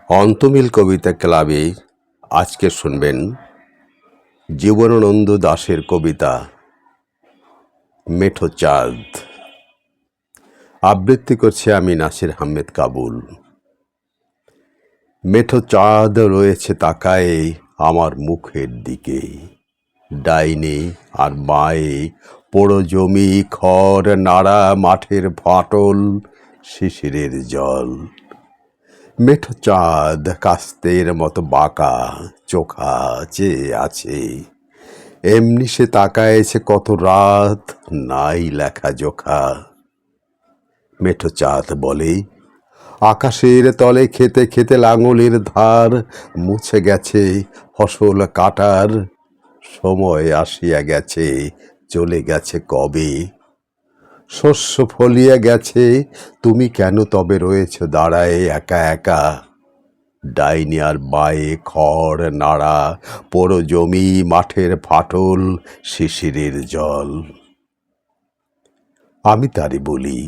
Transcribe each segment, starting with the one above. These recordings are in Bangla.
অন্তমিল কবিতা ক্লাবে আজকে শুনবেন জীবনানন্দ দাশের কবিতা মেঠো চাঁদ। আবৃত্তি করছে আমি নাসির আহমেদ কাবুল। মেঠো চাঁদ রয়েছে তাকায়ে আমার মুখের দিকে, ডাইনে আর বাঁয়ে পোড়ো জমি, খড় নাড়া, মাঠের ফাটল, শিশিরের জল। মেঠো চাঁদ কাস্তের মতো বাঁকা চোখা চেয়ে আছে, এমনি সে তাকায়েছে কত রাত, নাই লেখা জোখা। মেঠো চাঁদ বলে, আকাশের তলে খেতে খেতে লাঙলের ধার মুছে গেছে ফসল কাটার সময় আসিয়া গেছে, চলে গেছে কবে। শস্য ফলিয়া গেছে, তুমি কেন তবে রয়েছ দাঁড়ায়ে একা একা। ডাইনি আর বায়ে খড় নাড়া, পোড়ো জমি, মাঠের ফাটল, শিশিরের জল। আমি তারে বলি,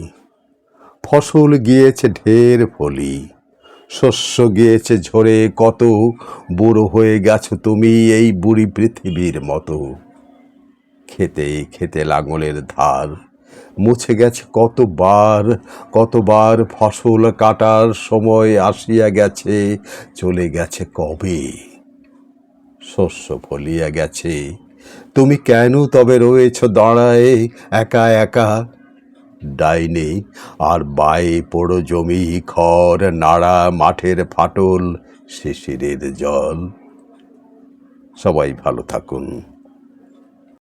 ফসল গিয়েছে ঢের ফলি, শস্য গিয়েছে ঝরে কত, বুড়ো হয়ে গেছো তুমি এই বুড়ি পৃথিবীর মতো। খেতে খেতে লাঙলের ধার মুছে গেছে কতবার, কতবার ফসল কাটার সময় আসিয়া গেছে, চলে গেছে কবে। শস্য ফলিয়া গেছে, তুমি কেন তবে রয়েছ দাঁড়ায়ে একা একা। ডাইনে আর বায়ে পোড়ো জমি, খড় নাড়া, মাঠের ফাটল, শিশিরের জল। সবাই ভালো থাকুন।